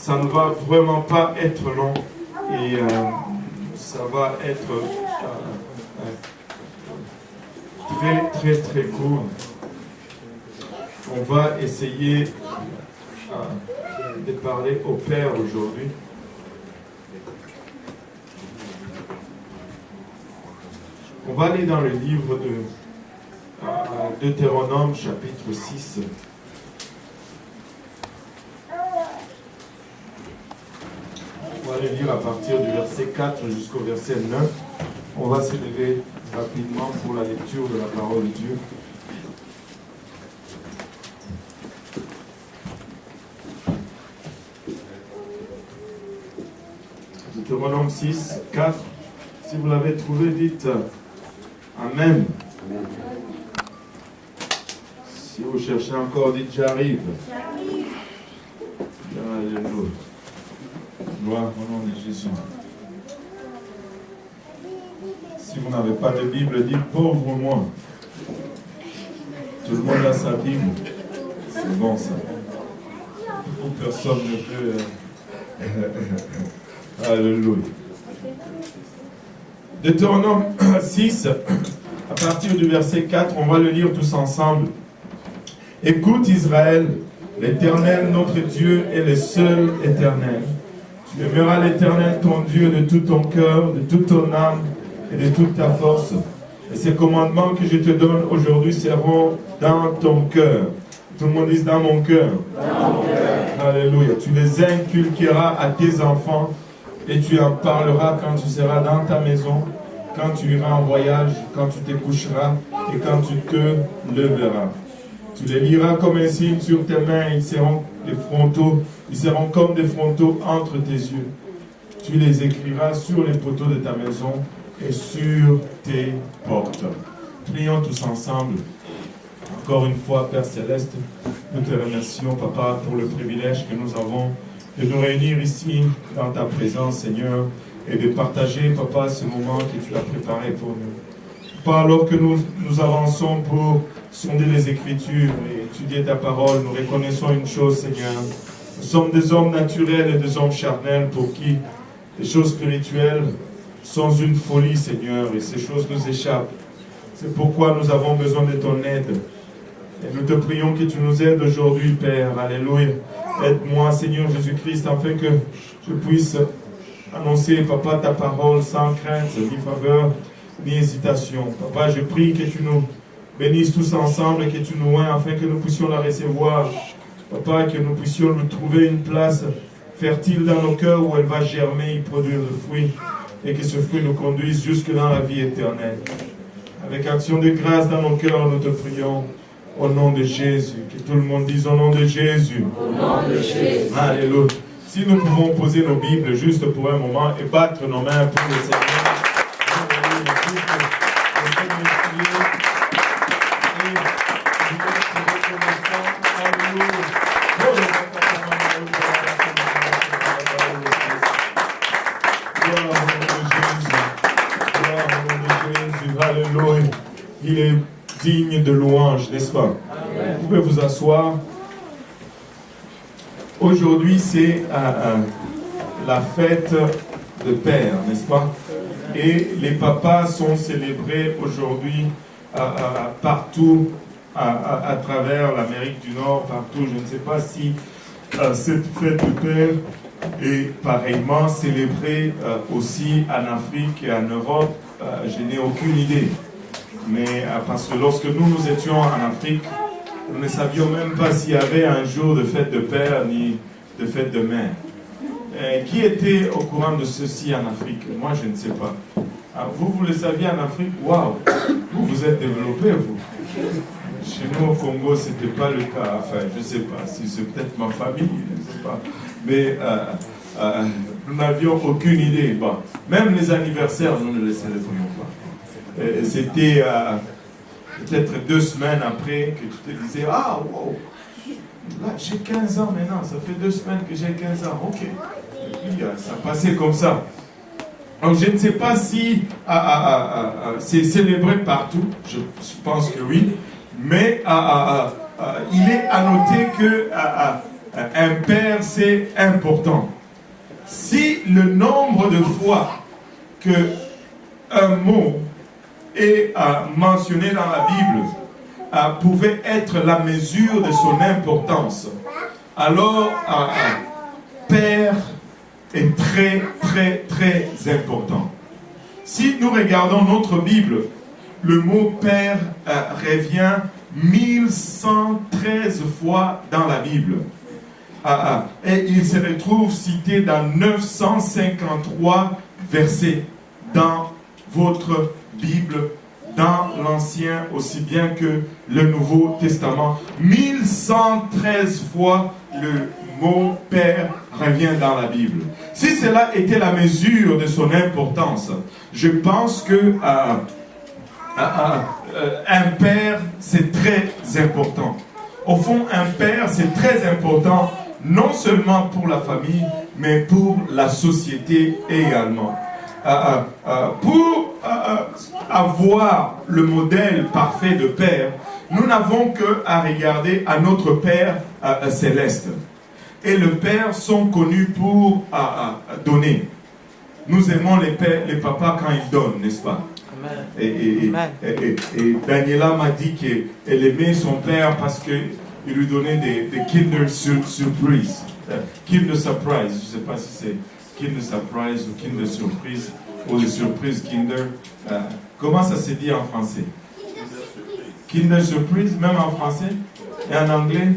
ça ne va vraiment pas être long et ça va être très court. On va essayer de parler au Père aujourd'hui. On va aller dans le livre de Deutéronome, chapitre 6. On va le lire à partir du verset 4 jusqu'au verset 9. On va se lever rapidement pour la lecture de la parole de Dieu. Deutéronome 6, 4. Si vous l'avez trouvé, dites Amen. Si vous cherchez encore, dites j'arrive. Alléluia. Gloire au nom de Jésus. Si vous n'avez pas de Bible, dites pauvre moi. Tout le monde a sa Bible. C'est bon ça. Personne ne peut. Alléluia. Deutéronome 6, à partir du verset 4, on va le lire tous ensemble. Écoute Israël, l'Éternel notre Dieu est le seul éternel. Tu aimeras l'Éternel ton Dieu de tout ton cœur, de toute ton âme et de toute ta force. Et ces commandements que je te donne aujourd'hui seront dans ton cœur. Tout le monde dit dans mon cœur. Dans mon cœur. Alléluia. Tu les inculqueras à tes enfants et tu en parleras quand tu seras dans ta maison, quand tu iras en voyage, quand tu te coucheras et quand tu te leveras. Tu les liras comme un signe sur tes mains, ils seront comme des frontaux entre tes yeux. Tu les écriras sur les poteaux de ta maison et sur tes portes. Prions tous ensemble. Encore une fois, Père Céleste, nous te remercions, Papa, pour le privilège que nous avons de nous réunir ici dans ta présence, Seigneur, et de partager, Papa, ce moment que tu as préparé pour nous. Papa, alors que nous avançons pour sonder les Écritures et étudier ta parole, nous reconnaissons une chose, Seigneur. Nous sommes des hommes naturels et des hommes charnels pour qui les choses spirituelles sont une folie, Seigneur, et ces choses nous échappent. C'est pourquoi nous avons besoin de ton aide. Et nous te prions que tu nous aides aujourd'hui, Père. Alléluia. Aide-moi, Seigneur Jésus-Christ, afin que je puisse annoncer, Papa, ta parole sans crainte, ni faveur, ni hésitation. Papa, je prie que tu nous bénisses tous ensemble et que tu nous oins afin que nous puissions la recevoir. Papa, que nous puissions nous trouver une place fertile dans nos cœurs où elle va germer et produire le fruit. Et que ce fruit nous conduise jusque dans la vie éternelle. Avec action de grâce dans nos cœurs, nous te prions. Au nom de Jésus. Que tout le monde dise au nom de Jésus. Au nom de Jésus. Alléluia. Si nous pouvons poser nos Bibles juste pour un moment et battre nos mains pour le Seigneur. Alléluia. Il est digne de louange, n'est-ce pas? Amen. Vous pouvez vous asseoir. Aujourd'hui, c'est la fête de Père, n'est-ce pas? Et les papas sont célébrés aujourd'hui partout à travers l'Amérique du Nord, partout. Je ne sais pas si cette fête de Père est pareillement célébrée aussi en Afrique et en Europe. Je n'ai aucune idée. Mais parce que lorsque nous étions en Afrique, nous ne savions même pas s'il y avait un jour de fête de père ni de fête de mère. Qui était au courant de ceci en Afrique? Moi, je ne sais pas. Vous le saviez en Afrique? Waouh! Vous êtes développés, vous. Chez nous, au Congo, ce n'était pas le cas. Enfin, je ne sais pas. Si c'est peut-être ma famille, je ne sais pas. Mais nous n'avions aucune idée. Bon, même les anniversaires, nous ne les célébrions pas. C'était peut-être 2 semaines après que tu te disais, ah, wow, là j'ai 15 ans maintenant, ça fait 2 semaines que j'ai 15 ans, ok. Et puis ça passait comme ça. Donc je ne sais pas si c'est célébré partout, je pense que oui, mais il est à noter que un père, c'est important. Si le nombre de fois que un mot est mentionné dans la Bible pouvait être la mesure de son importance, alors père est très, très, très important. Si nous regardons notre Bible, le mot père revient 1113 fois dans la Bible. Et il se retrouve cité dans 953 versets dans votre Bible, dans l'Ancien aussi bien que le Nouveau Testament. 1113 fois le mot Père revient dans la Bible. Si cela était la mesure de son importance, je pense que un père, c'est très important. Au fond, un père, c'est très important, non seulement pour la famille, mais pour la société également. Pour avoir le modèle parfait de père, nous n'avons qu'à regarder à notre Père céleste. Et les pères sont connus pour donner. Nous aimons les pères, les papas quand ils donnent, n'est-ce pas? Et Daniela m'a dit qu'elle aimait son père parce qu'il lui donnait des Kinder Surprise. Kinder Surprise, je ne sais pas si c'est Kinder Surprise ou Kinder Surprise ou des surprises Kinder. Comment ça se dit en français? Kinder Surprise, même en français? Et en anglais?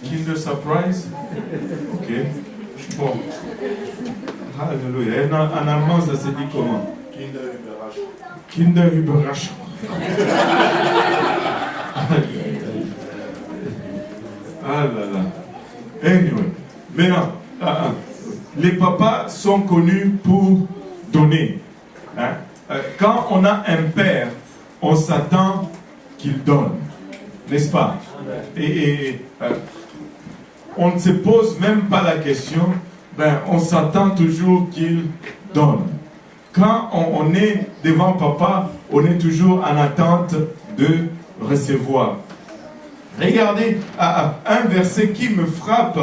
Kinder Surprise? Ok. Bon. Alléluia. Et en allemand, ça se dit comment? Kinder Überraschung. Ah là là. Anyway. Maintenant, les papas sont connus pour donner. Hein? Quand on a un père, on s'attend qu'il donne. N'est-ce pas? Et on ne se pose même pas la question, on s'attend toujours qu'il donne. Quand on est devant papa, on est toujours en attente de recevoir. Regardez un verset qui me frappe,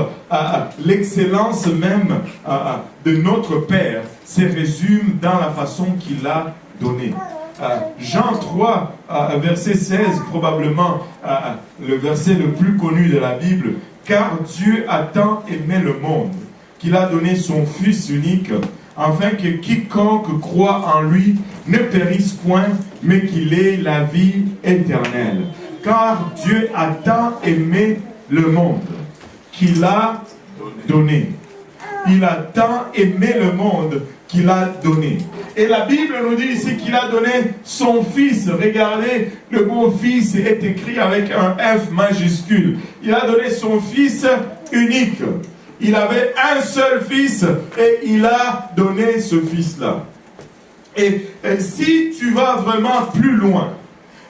l'excellence même de notre Père se résume dans la façon qu'il a donné. Jean 3, verset 16, probablement le verset le plus connu de la Bible. Car Dieu a tant aimé le monde qu'il a donné son Fils unique, afin que quiconque croit en lui ne périsse point, mais qu'il ait la vie éternelle. Car Dieu a tant aimé le monde qu'il a donné. Il a tant aimé le monde qu'il a donné. Et la Bible nous dit ici qu'il a donné son Fils. Regardez, le mot Fils est écrit avec un F majuscule. Il a donné son Fils unique. Il avait un seul Fils et il a donné ce Fils-là. Et si tu vas vraiment plus loin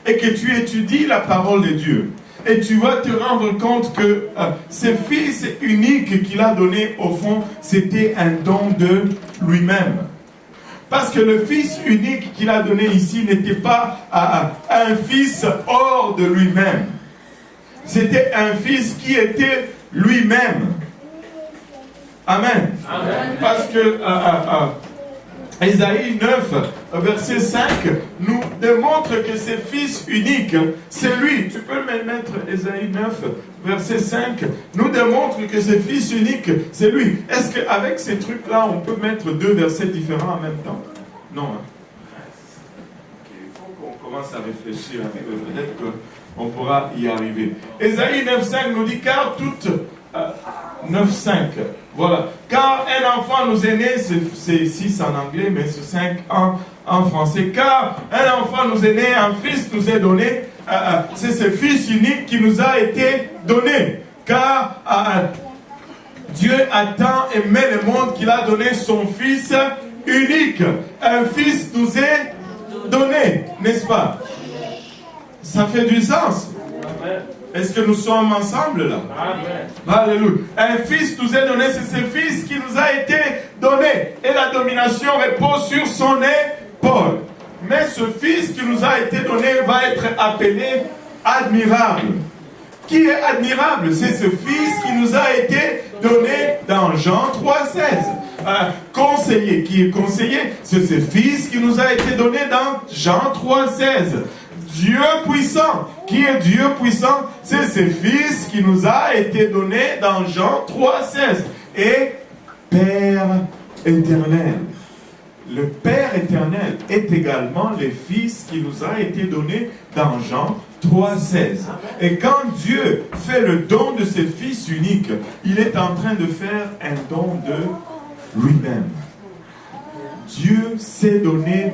et que tu étudies la parole de Dieu, et tu vas te rendre compte que ce Fils unique qu'il a donné, au fond, c'était un don de lui-même. Parce que le Fils unique qu'il a donné ici n'était pas un Fils hors de lui-même. C'était un Fils qui était lui-même. Amen. Amen. Parce que Ésaïe 9, verset 5, nous démontre que ce Fils unique, c'est lui. Tu peux me mettre Ésaïe 9, verset 5, nous démontre que ce Fils unique, c'est lui. Est-ce qu'avec ces trucs-là, on peut mettre deux versets différents en même temps? Non. Hein? Il faut qu'on commence à réfléchir. Peut-être qu'on pourra y arriver. Ésaïe 9, 5 nous dit, car toute... 9.5, voilà. Car un enfant nous est né, c'est 6 en anglais, mais c'est 5 en français. Car un enfant nous est né, un fils nous est donné. C'est ce fils unique qui nous a été donné. Car Dieu a tant aimé le monde qu'il a donné son fils unique. Un fils nous est donné, n'est-ce pas? Ça fait du sens. Amen. Est-ce que nous sommes ensemble là? Amen. Alléluia. Un fils nous est donné, c'est ce fils qui nous a été donné. Et la domination repose sur son épaule. Mais ce fils qui nous a été donné va être appelé admirable. qui est admirable. C'est ce Fils qui nous a été donné dans Jean 3,16. Conseiller, qui est conseiller, c'est ce Fils qui nous a été donné dans Jean 3,16. Dieu puissant, qui est Dieu puissant, c'est ce Fils qui nous a été donné dans Jean 3,16. Et Père éternel. Le Père éternel est également le Fils qui nous a été donné dans Jean 3,16. Et quand Dieu fait le don de ce Fils unique, il est en train de faire un don de lui-même. Dieu s'est donné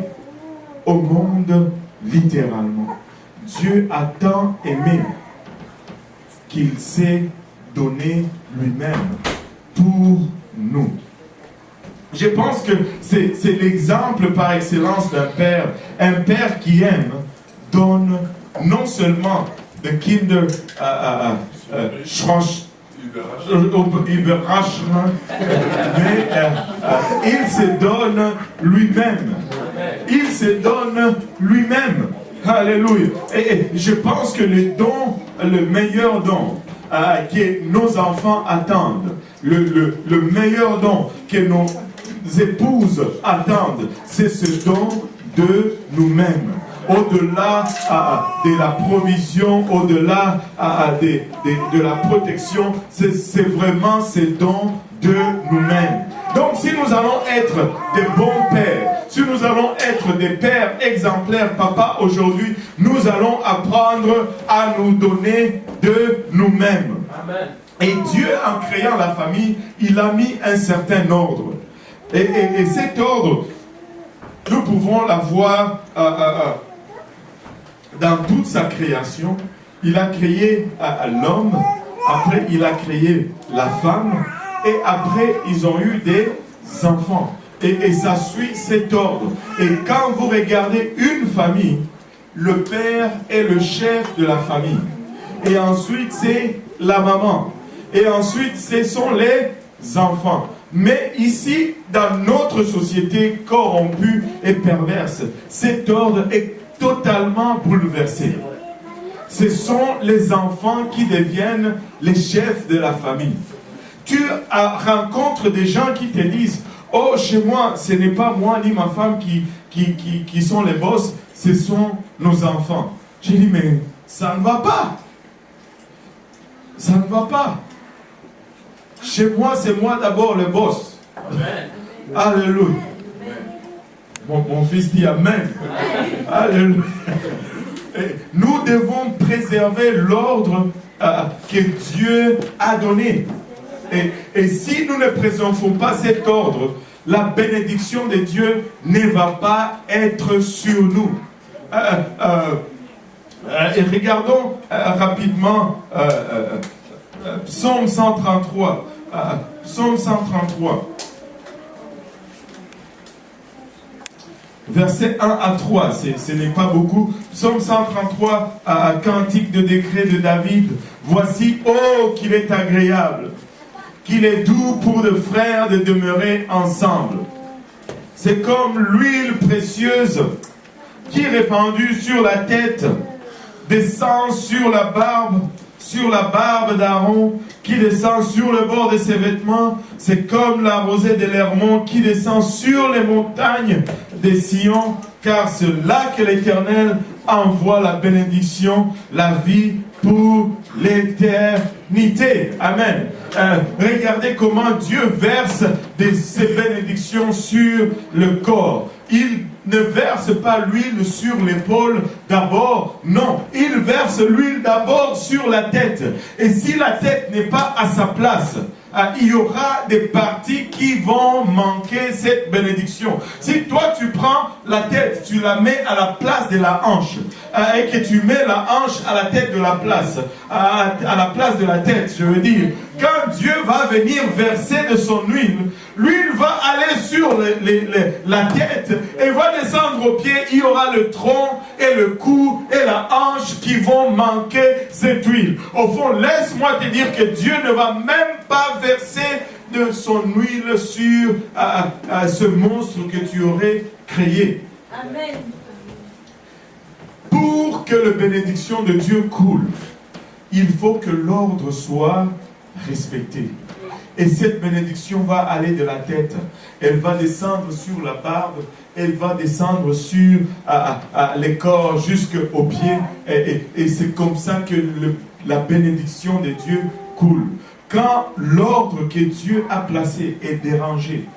au monde littéralement. Dieu a tant aimé qu'il s'est donné lui-même pour nous. Je pense que c'est l'exemple par excellence d'un père. Un père qui aime donne non seulement de Kinder Überraschung, mais il se donne lui-même. Il se donne lui-même. Alléluia. Et je pense que le don, le meilleur don que nos enfants attendent, le meilleur don que nos épouses attendent, c'est ce don de nous-mêmes. Au-delà de la provision, au-delà de la protection, c'est vraiment ce don de nous-mêmes. Donc si nous allons être des bons pères, si nous allons être des pères exemplaires, papa, aujourd'hui, nous allons apprendre à nous donner de nous-mêmes. Amen. Et Dieu, en créant la famille, il a mis un certain ordre. Et cet ordre, nous pouvons la voir dans toute sa création. Il a créé l'homme, après il a créé la femme, et après ils ont eu des enfants. Et ça suit cet ordre. Et quand vous regardez une famille, le père est le chef de la famille. Et ensuite c'est la maman. Et ensuite ce sont les enfants. Mais ici, dans notre société corrompue et perverse, cet ordre est totalement bouleversé. Ce sont les enfants qui deviennent les chefs de la famille. Tu rencontres des gens qui te disent « Oh, chez moi, ce n'est pas moi ni ma femme qui sont les boss, ce sont nos enfants. » J'ai dit « Mais ça ne va pas. Ça ne va pas. Chez moi, c'est moi d'abord le boss. » Amen. Alléluia. Mon fils dit Amen. Alléluia. Et nous devons préserver l'ordre que Dieu a donné. Et si nous ne préservons pas cet ordre, la bénédiction de Dieu ne va pas être sur nous. Et regardons rapidement Psaume 133. Psaume 133. Versets 1 à 3, ce n'est pas beaucoup. Psaume 133, cantique de décret de David. Voici, oh, qu'il est agréable, qu'il est doux pour deux frères de demeurer ensemble. C'est comme l'huile précieuse qui est répandue sur la tête, descend sur la barbe d'Aaron, qui descend sur le bord de ses vêtements. C'est comme la rosée de l'Hermon qui descend sur les montagnes de Sion, car c'est là que l'Éternel envoie la bénédiction, la vie pour l'éternité. Amen. Regardez comment Dieu verse ces bénédictions sur le corps. Il ne verse pas l'huile sur l'épaule d'abord, non, il verse l'huile d'abord sur la tête. Et si la tête n'est pas à sa place, il y aura des parties qui vont manquer cette bénédiction. Si toi tu prends la tête, tu la mets à la place de la hanche, et que tu mets la hanche à la tête de la place, à la place de la tête, je veux dire, quand Dieu va venir verser de son huile, l'huile va aller sur la tête et va descendre aux pieds. Il y aura le tronc et le cou et la hanche qui vont manquer cette huile. Au fond, laisse-moi te dire que Dieu ne va même pas verser de son huile sur ce monstre que tu aurais créé. Amen. Pour que la bénédiction de Dieu coule, il faut que l'ordre soit respecté. Et cette bénédiction va aller de la tête, elle va descendre sur la barbe, elle va descendre sur les corps jusqu'aux pieds. Et c'est comme ça que la bénédiction de Dieu coule. Quand l'ordre que Dieu a placé est dérangé,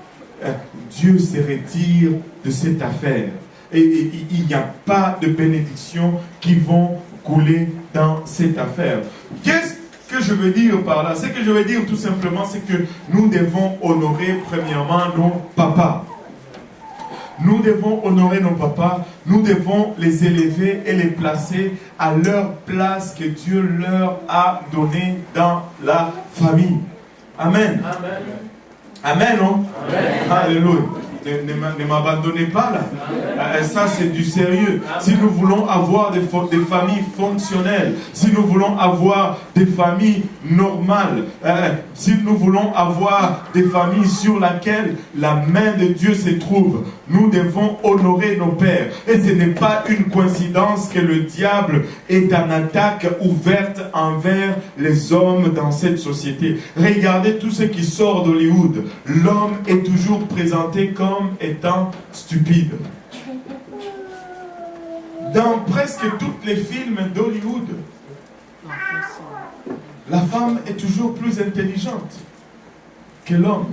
Dieu se retire de cette affaire. Et il n'y a pas de bénédiction qui vont couler dans cette affaire. Qu'est-ce que je veux dire par là? Ce que je veux dire tout simplement, c'est que nous devons honorer premièrement nos papas. Nous devons honorer nos papas, nous devons les élever et les placer à leur place que Dieu leur a donnée dans la famille. Amen. Amen. Amen, non? Amen. Alléluia. Ne m'abandonnez pas là. Ça, c'est du sérieux. Si nous voulons avoir des familles fonctionnelles, si nous voulons avoir des familles normales, si nous voulons avoir des familles sur lesquelles la main de Dieu se trouve, nous devons honorer nos pères. Et ce n'est pas une coïncidence que le diable est en attaque ouverte envers les hommes dans cette société. Regardez tout ce qui sort d'Hollywood. L'homme est toujours présenté comme étant stupide. Dans presque tous les films d'Hollywood, la femme est toujours plus intelligente que l'homme.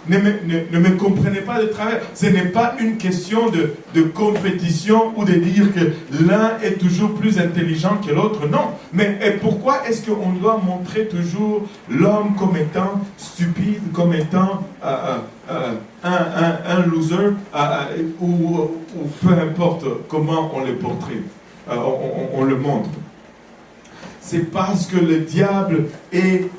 Ne me comprenez pas de travers. Ce n'est pas une question de compétition ou de dire que l'un est toujours plus intelligent que l'autre. Non. Mais pourquoi est-ce qu'on doit montrer toujours l'homme comme étant stupide, comme étant un loser, ou peu importe comment on le portrait, on le montre. C'est parce que le diable est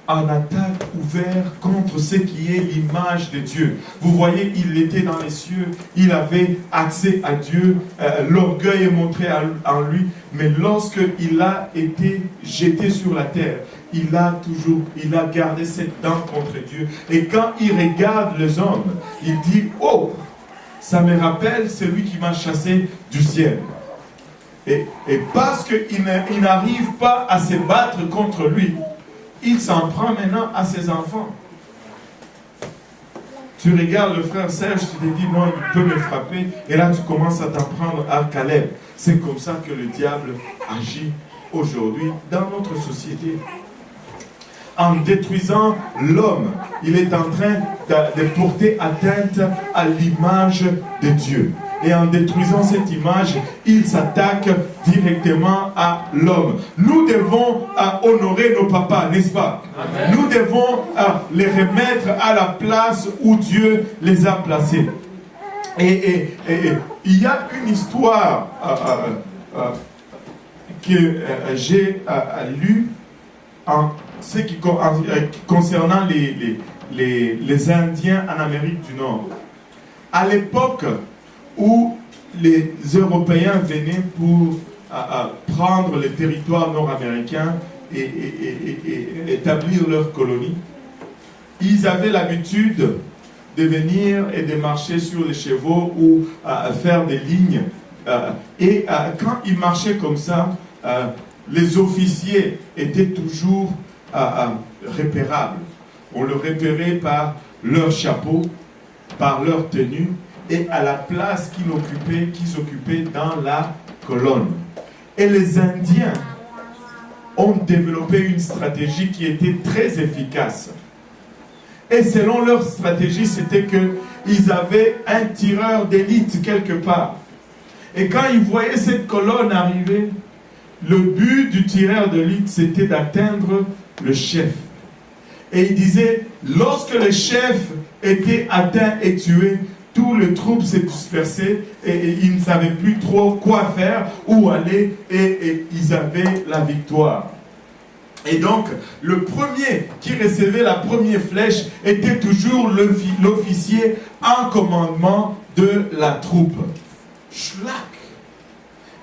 en attaque ouverte contre ce qui est l'image de Dieu. Vous voyez, il était dans les cieux, il avait accès à Dieu, l'orgueil est montré en lui, mais lorsqu'il a été jeté sur la terre, il a gardé cette dent contre Dieu. Et quand il regarde les hommes, il dit, oh, ça me rappelle celui qui m'a chassé du ciel. Et parce qu'il n'arrive pas à se battre contre lui, il s'en prend maintenant à ses enfants. Tu regardes le frère Serge, tu te dis non, il peut me frapper. Et là, tu commences à t'en prendre à Caleb. C'est comme ça que le diable agit aujourd'hui dans notre société. En détruisant l'homme, il est en train de porter atteinte à l'image de Dieu. Et en détruisant cette image, il s'attaque directement à l'homme. Nous devons honorer nos papas, n'est-ce pas? Amen. Nous devons les remettre à la place où Dieu les a placés. Et il y a une histoire que j'ai lue en ce qui concernant les Indiens en Amérique du Nord. À l'époque où les Européens venaient pour prendre le territoire nord-américain et établir leur colonie, ils avaient l'habitude de venir et de marcher sur les chevaux ou faire des lignes. Et quand ils marchaient comme ça, les officiers étaient toujours repérables. On le repérait par leur chapeau, par leur tenue, et à la place qu'ils occupaient dans la colonne. Et les Indiens ont développé une stratégie qui était très efficace. Et selon leur stratégie, c'était qu'ils avaient un tireur d'élite quelque part. Et quand ils voyaient cette colonne arriver, le but du tireur d'élite, c'était d'atteindre le chef. Et il disait, lorsque le chef était atteint et tué, tous les troupes s'est dispersées et ils ne savaient plus trop quoi faire, où aller, et ils avaient la victoire. Et donc, le premier qui recevait la première flèche était toujours l'officier en commandement de la troupe. Schlack!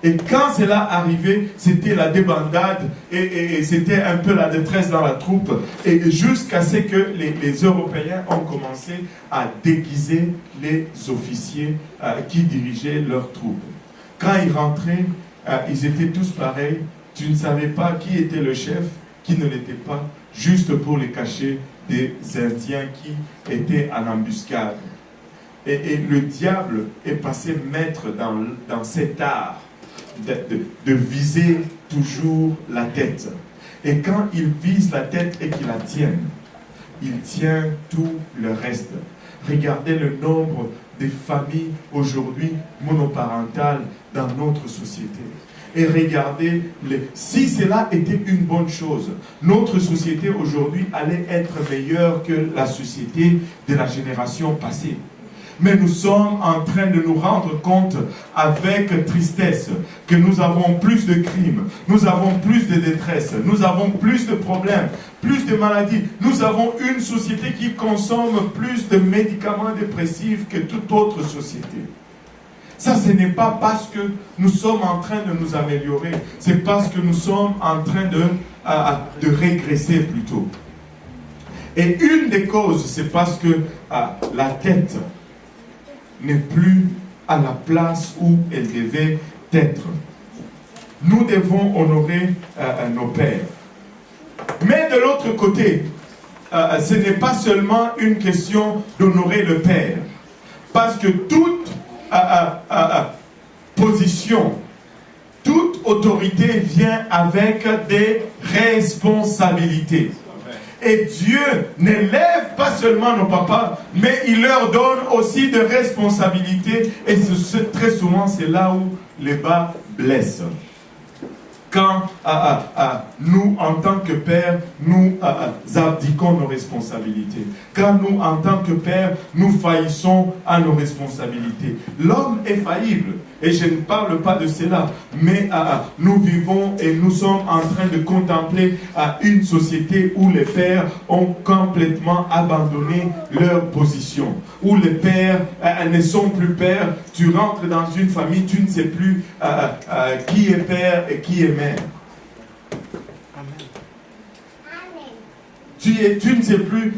Et quand cela arrivait, c'était la débandade et c'était un peu la détresse dans la troupe. Et jusqu'à ce que les Européens ont commencé à déguiser les officiers qui dirigeaient leurs troupes. Quand ils rentraient, ils étaient tous pareils. Tu ne savais pas qui était le chef, qui ne l'était pas, juste pour les cacher des Indiens qui étaient en embuscade. Et le diable est passé maître dans cet art de viser toujours la tête. Et quand il vise la tête et qu'il la tienne, il tient tout le reste. Regardez le nombre de familles aujourd'hui monoparentales dans notre société. Et regardez, si cela était une bonne chose, notre société aujourd'hui allait être meilleure que la société de la génération passée. Mais nous sommes en train de nous rendre compte avec tristesse que nous avons plus de crimes, nous avons plus de détresse, nous avons plus de problèmes, plus de maladies. Nous avons une société qui consomme plus de médicaments dépressifs que toute autre société. Ça, ce n'est pas parce que nous sommes en train de nous améliorer, c'est parce que nous sommes en train de régresser plutôt. Et une des causes, c'est parce que la tête n'est plus à la place où elle devait être. Nous devons honorer nos pères. Mais de l'autre côté, ce n'est pas seulement une question d'honorer le père. Parce que toute position, toute autorité vient avec des responsabilités. Et Dieu n'élève pas seulement nos papas, mais il leur donne aussi des responsabilités. Et très souvent, c'est là où les bas blessent. Quand nous, en tant que pères, nous abdiquons nos responsabilités. Quand nous, en tant que pères, nous faillissons à nos responsabilités. L'homme est faillible. Et je ne parle pas de cela. Mais nous vivons et nous sommes en train de contempler une société où les pères ont complètement abandonné leur position. Où les pères ne sont plus pères. Tu rentres dans une famille, tu ne sais plus qui est père et qui est mère. Tu ne sais plus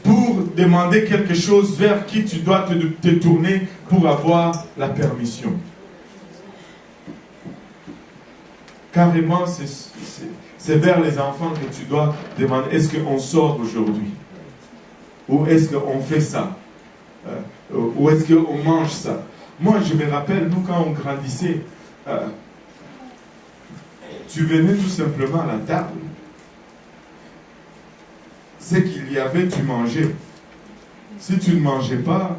pour demander quelque chose vers qui tu dois te tourner pour avoir la permission. Carrément, c'est vers les enfants que tu dois demander, est-ce qu'on sort aujourd'hui? Ou est-ce qu'on fait ça? Ou est-ce qu'on mange ça? Moi, je me rappelle, nous, quand on grandissait, tu venais tout simplement à la table. Ce qu'il y avait, tu mangeais. Si tu ne mangeais pas,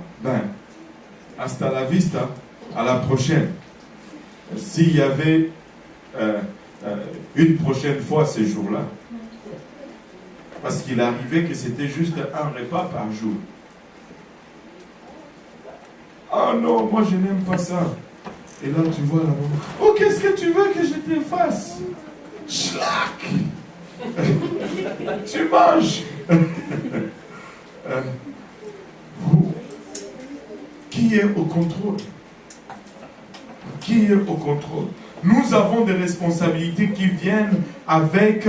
hasta la vista, à la prochaine. S'il y avait une prochaine fois ces jours-là, parce qu'il arrivait que c'était juste un repas par jour. Ah non, moi je n'aime pas ça. Et là tu vois la maman. Oh, qu'est-ce que tu veux que je te fasse? Schlack. Tu manges. Qui est au contrôle? Qui est au contrôle? Nous avons des responsabilités qui viennent avec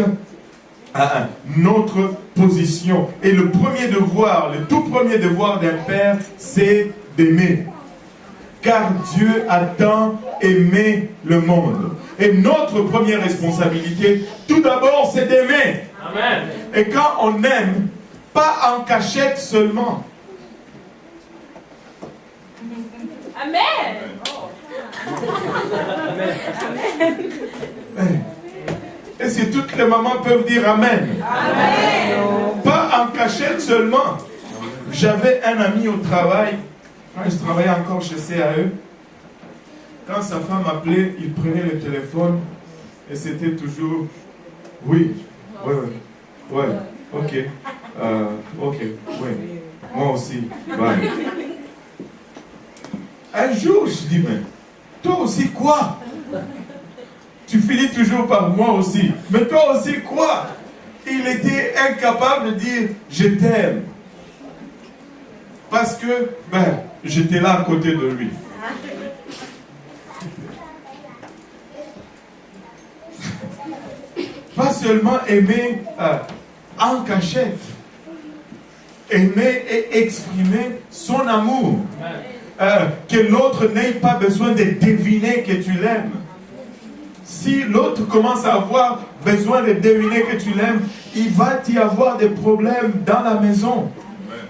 notre position. Et le premier devoir, le tout premier devoir d'un père, c'est d'aimer. Car Dieu a tant aimé le monde. Et notre première responsabilité, tout d'abord, c'est d'aimer. Amen. Et quand on aime, pas en cachette seulement. Amen. Est-ce que toutes les mamans peuvent dire Amen? Amen. Pas en cachette seulement. J'avais un ami au travail, quand je travaillais encore chez CAE, quand sa femme appelait, il prenait le téléphone et c'était toujours oui, ouais, ok, ok, oui, moi aussi, ouais. Un jour, je dis, mais toi aussi quoi? Tu finis toujours par moi aussi. Mais toi aussi quoi? Il était incapable de dire je t'aime. Parce que j'étais là à côté de lui. Pas seulement aimer en cachette. Aimer et exprimer son amour. que l'autre n'ait pas besoin de deviner que tu l'aimes. Si l'autre commence à avoir besoin de deviner que tu l'aimes, il va y avoir des problèmes dans la maison.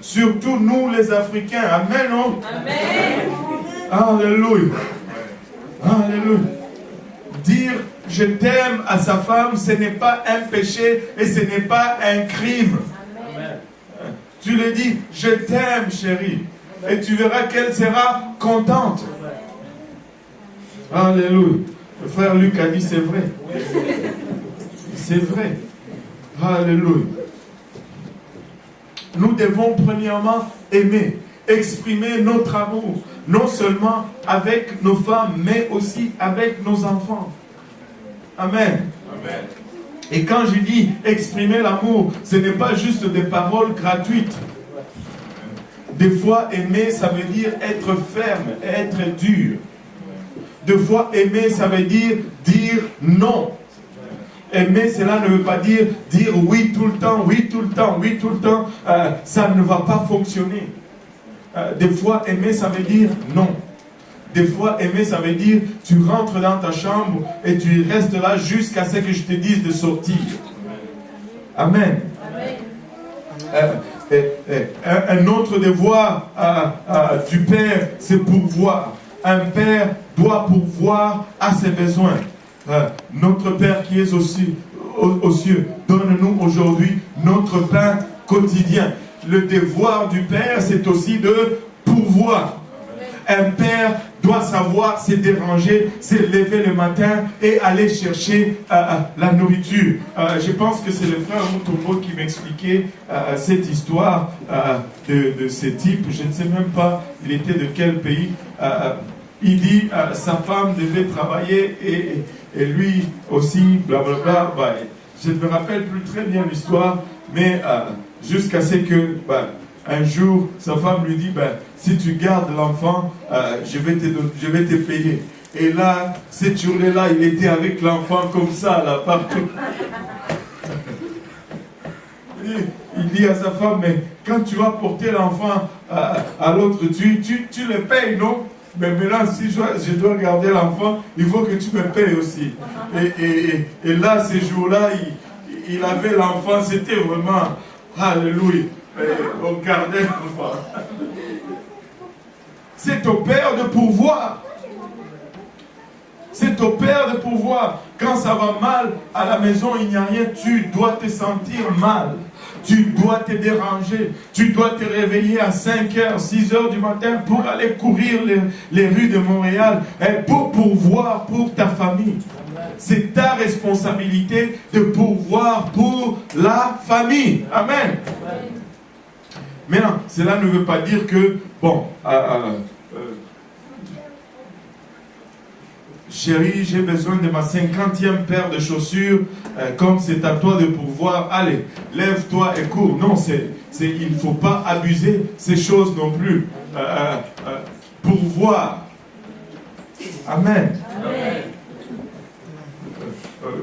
Surtout nous les Africains. Amen, non? Amen. Alléluia. Alléluia. Dire je t'aime à sa femme, ce n'est pas un péché et ce n'est pas un crime. Amen. Tu lui dis je t'aime chérie et tu verras qu'elle sera contente. Alléluia. Le frère Luc a dit c'est vrai. C'est vrai. Alléluia. Nous devons premièrement aimer, exprimer notre amour, non seulement avec nos femmes, mais aussi avec nos enfants. Amen. Amen. Et quand je dis exprimer l'amour, ce n'est pas juste des paroles gratuites. Des fois, aimer, ça veut dire être ferme, être dur. Des fois, aimer, ça veut dire non. Aimer, cela ne veut pas dire oui tout le temps, oui tout le temps, oui tout le temps. Ça ne va pas fonctionner. Des fois, aimer, ça veut dire non. Des fois, aimer, ça veut dire tu rentres dans ta chambre et tu restes là jusqu'à ce que je te dise de sortir. Amen. Un autre devoir du Père, c'est pourvoir. Un Père doit pourvoir à ses besoins. Notre Père qui est aussi aux cieux, donne-nous aujourd'hui notre pain quotidien. Le devoir du Père, c'est aussi de pourvoir. Un Père doit savoir se déranger, se lever le matin et aller chercher la nourriture. Je pense que c'est le frère Mutombo qui m'expliquait cette histoire de ce type. Je ne sais même pas, il était de quel pays. Il dit sa femme devait travailler et lui aussi, blablabla. Je ne me rappelle plus très bien l'histoire, mais jusqu'à ce que un jour, sa femme lui dit, si tu gardes l'enfant, je vais te payer. Et là, cette journée-là, il était avec l'enfant comme ça, là, partout. Il dit à sa femme, mais quand tu vas porter l'enfant à l'autre, tu le payes, non? Mais maintenant, si je dois garder l'enfant, il faut que tu me payes aussi. Et là, ces jours-là, il avait l'enfant, c'était vraiment, alléluia. On gardait l'enfant. C'est au Père de pourvoir. C'est au Père de pourvoir. Quand ça va mal à la maison, il n'y a rien, tu dois te sentir mal. Tu dois te déranger. Tu dois te réveiller à 5h, 6h du matin pour aller courir les rues de Montréal et pour pourvoir pour ta famille. C'est ta responsabilité de pourvoir pour la famille. Amen. Maintenant, cela ne veut pas dire que, chérie, j'ai besoin de ma 50e paire de chaussures, comme c'est à toi de pourvoir, allez, lève-toi et cours. Non, il ne faut pas abuser ces choses non plus. Pourvoir. Amen. Amen.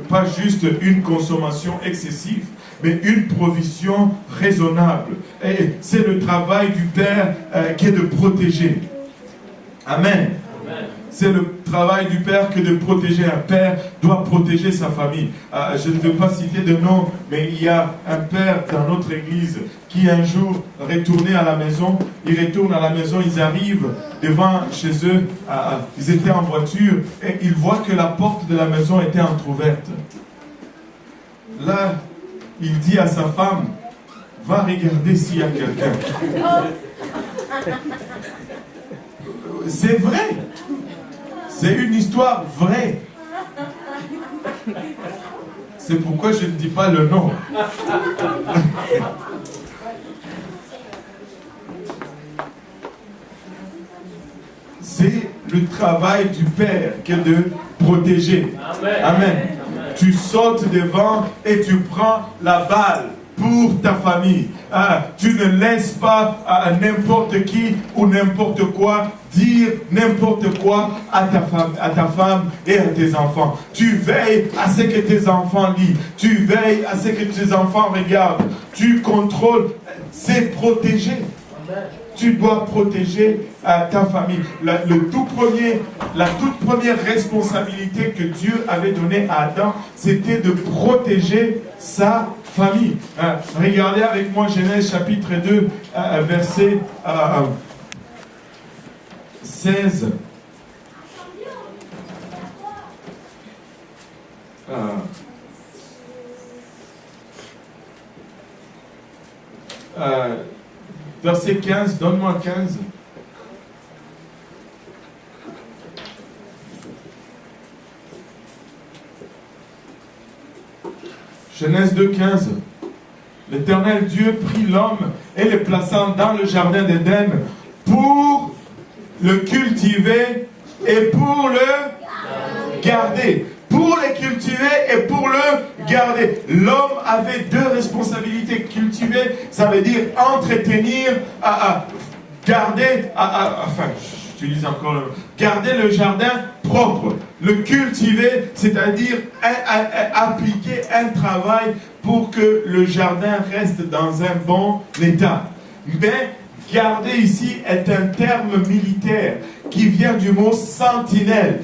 Pas juste une consommation excessive, mais une provision raisonnable. Et c'est le travail du Père qui est de protéger. Amen. Amen. C'est le travail du Père que de protéger. Un Père doit protéger sa famille. Je ne veux pas citer de nom, mais il y a un Père dans notre église qui un jour retournait à la maison. Ils retournent à la maison, ils arrivent devant chez eux. Ils étaient en voiture et ils voient que la porte de la maison était entrouverte. Là, il dit à sa femme, va regarder s'il y a quelqu'un. C'est vrai. C'est une histoire vraie. C'est pourquoi je ne dis pas le nom. C'est le travail du Père que de protéger. Amen. Amen. Tu sautes devant et tu prends la balle pour ta famille. Tu ne laisses pas n'importe qui ou n'importe quoi dire n'importe quoi à ta femme et à tes enfants. Tu veilles à ce que tes enfants lisent. Tu veilles à ce que tes enfants regardent. Tu contrôles. C'est protéger. tu dois protéger ta famille. La toute première responsabilité que Dieu avait donnée à Adam, c'était de protéger sa famille. Regardez avec moi Genèse chapitre 2, verset 16. Verset 15, donne-moi 15. Genèse 2, 15. L'Éternel Dieu prit l'homme et le plaça dans le jardin d'Éden pour le cultiver et pour le garder. Pour le cultiver et pour le garder. L'homme avait deux responsabilités. Cultiver, ça veut dire entretenir, garder, j'utilise encore garder le jardin propre. Le cultiver, c'est-à-dire appliquer un travail pour que le jardin reste dans un bon état. Mais garder ici est un terme militaire qui vient du mot sentinelle.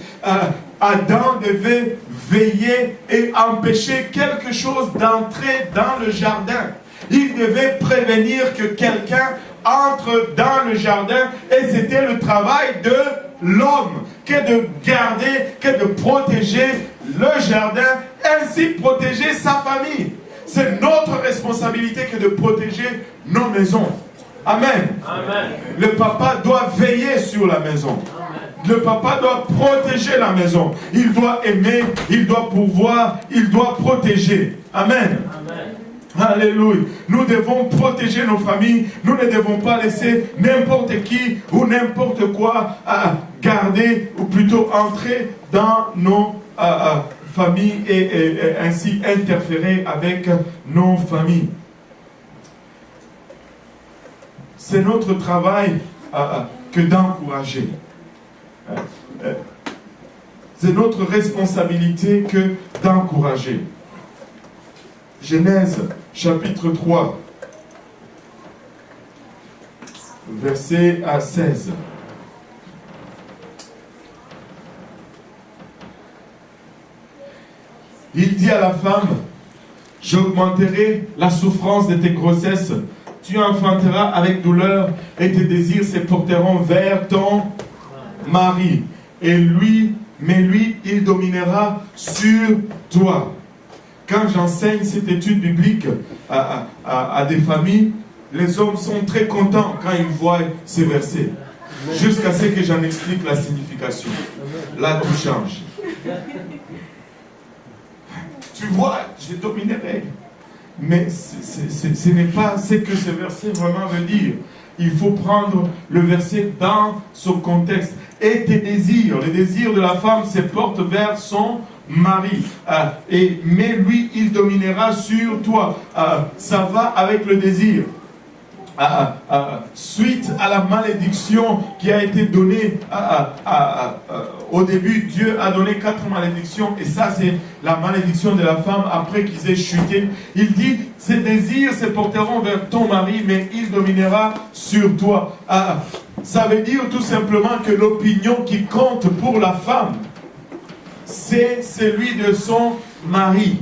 Adam devait veiller et empêcher quelque chose d'entrer dans le jardin. Il devait prévenir que quelqu'un entre dans le jardin et c'était le travail de l'homme que de garder, que de protéger le jardin, ainsi protéger sa famille. C'est notre responsabilité que de protéger nos maisons. Amen. Amen. Le papa doit veiller sur la maison. Le papa doit protéger la maison. Il doit aimer, il doit pouvoir, il doit protéger. Amen. Amen. Alléluia. Nous devons protéger nos familles. Nous ne devons pas laisser n'importe qui ou n'importe quoi garder ou plutôt entrer dans nos familles et ainsi interférer avec nos familles. C'est notre travail que d'encourager. C'est notre responsabilité que d'encourager. Genèse chapitre 3, verset 16. Il dit à la femme, j'augmenterai la souffrance de tes grossesses, tu enfanteras avec douleur et tes désirs se porteront vers ton mari. Et lui, il dominera sur toi. Quand j'enseigne cette étude biblique à des familles, les hommes sont très contents quand ils voient ces versets. Jusqu'à ce que j'en explique la signification. Là, tout change. Tu vois, je dominerai. Mais ce n'est pas ce que ce verset vraiment veut dire. Il faut prendre le verset dans son contexte. Et tes désirs, les désirs de la femme se portent vers son mari. Mais lui, il dominera sur toi. Ça va avec le désir. Suite à la malédiction qui a été donnée au début, Dieu a donné 4 malédictions et ça c'est la malédiction de la femme après qu'ils aient chuté. Il dit, ses désirs se porteront vers ton mari mais il dominera sur toi. Ça veut dire tout simplement que l'opinion qui compte pour la femme, c'est celui de son mari.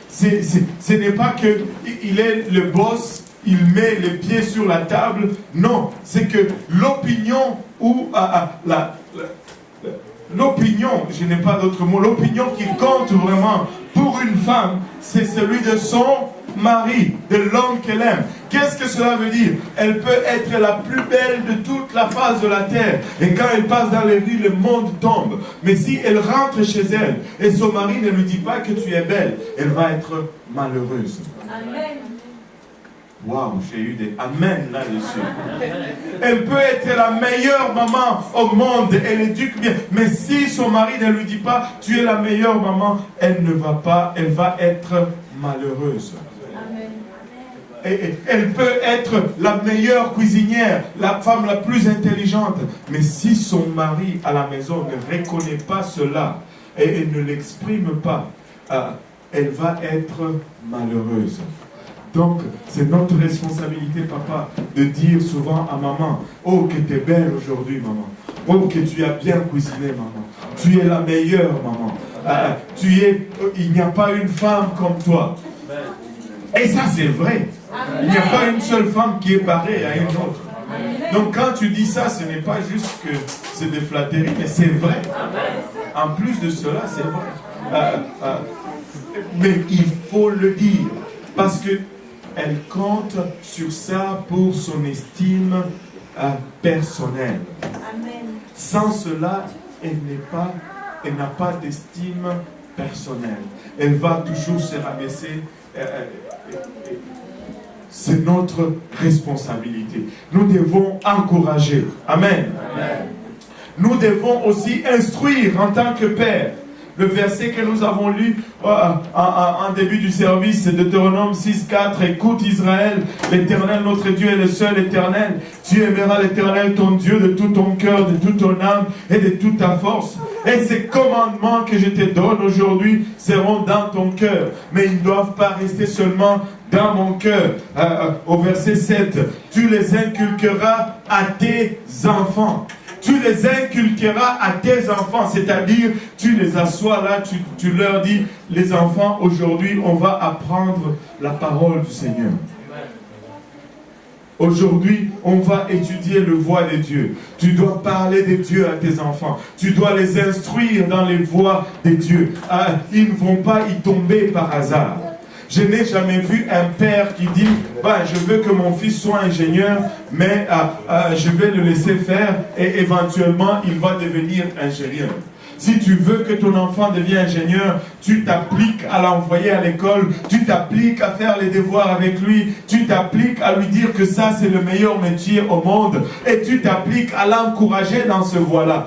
Ce n'est pas qu'il est le boss, il met les pieds sur la table. Non, c'est que l'opinion ou l'opinion, je n'ai pas d'autre mot, l'opinion qui compte vraiment pour une femme, c'est celui de son mari, de l'homme qu'elle aime. Qu'est-ce que cela veut dire? Elle peut être la plus belle de toute la face de la terre. Et quand elle passe dans les rues, le monde tombe. Mais si elle rentre chez elle et son mari ne lui dit pas que tu es belle, elle va être malheureuse. Amen. Waouh, j'ai eu des amen là-dessus. Elle peut être la meilleure maman au monde, elle éduque bien. Mais si son mari ne lui dit pas, tu es la meilleure maman, elle ne va pas, elle va être malheureuse. Et elle peut être la meilleure cuisinière, la femme la plus intelligente. Mais si son mari à la maison ne reconnaît pas cela et elle ne l'exprime pas, elle va être malheureuse. Donc, c'est notre responsabilité, papa, de dire souvent à maman, oh, que tu es belle aujourd'hui, maman. Oh, que tu as bien cuisiné, maman. Tu es la meilleure, maman. Il n'y a pas une femme comme toi. Et ça, c'est vrai. Il n'y a pas une seule femme qui est pareille à une autre. Donc, quand tu dis ça, ce n'est pas juste que c'est des flatteries, mais c'est vrai. En plus de cela, c'est vrai. Mais il faut le dire. Parce que elle compte sur ça pour son estime personnelle. Amen. Sans cela, elle n'a pas d'estime personnelle. Elle va toujours se rabaisser. C'est notre responsabilité. Nous devons encourager. Amen. Amen. Nous devons aussi instruire en tant que père. Le verset que nous avons lu en début du service, c'est Deutéronome 6,4. Écoute Israël, l'Éternel notre Dieu est le seul éternel. Tu aimeras l'Éternel ton Dieu de tout ton cœur, de toute ton âme et de toute ta force. Et ces commandements que je te donne aujourd'hui seront dans ton cœur. Mais ils ne doivent pas rester seulement dans mon cœur. Au verset 7, tu les inculqueras à tes enfants. Tu les inculqueras à tes enfants, c'est-à-dire tu les assois là, tu leur dis, les enfants, aujourd'hui on va apprendre la parole du Seigneur. Aujourd'hui, on va étudier le voie de Dieu. Tu dois parler de Dieu à tes enfants. Tu dois les instruire dans les voies de Dieu. Ils ne vont pas y tomber par hasard. Je n'ai jamais vu un père qui dit je veux que mon fils soit ingénieur, mais je vais le laisser faire et éventuellement il va devenir ingénieur. Si tu veux que ton enfant devienne ingénieur, tu t'appliques à l'envoyer à l'école, tu t'appliques à faire les devoirs avec lui, tu t'appliques à lui dire que ça c'est le meilleur métier au monde et tu t'appliques à l'encourager dans ce voie-là.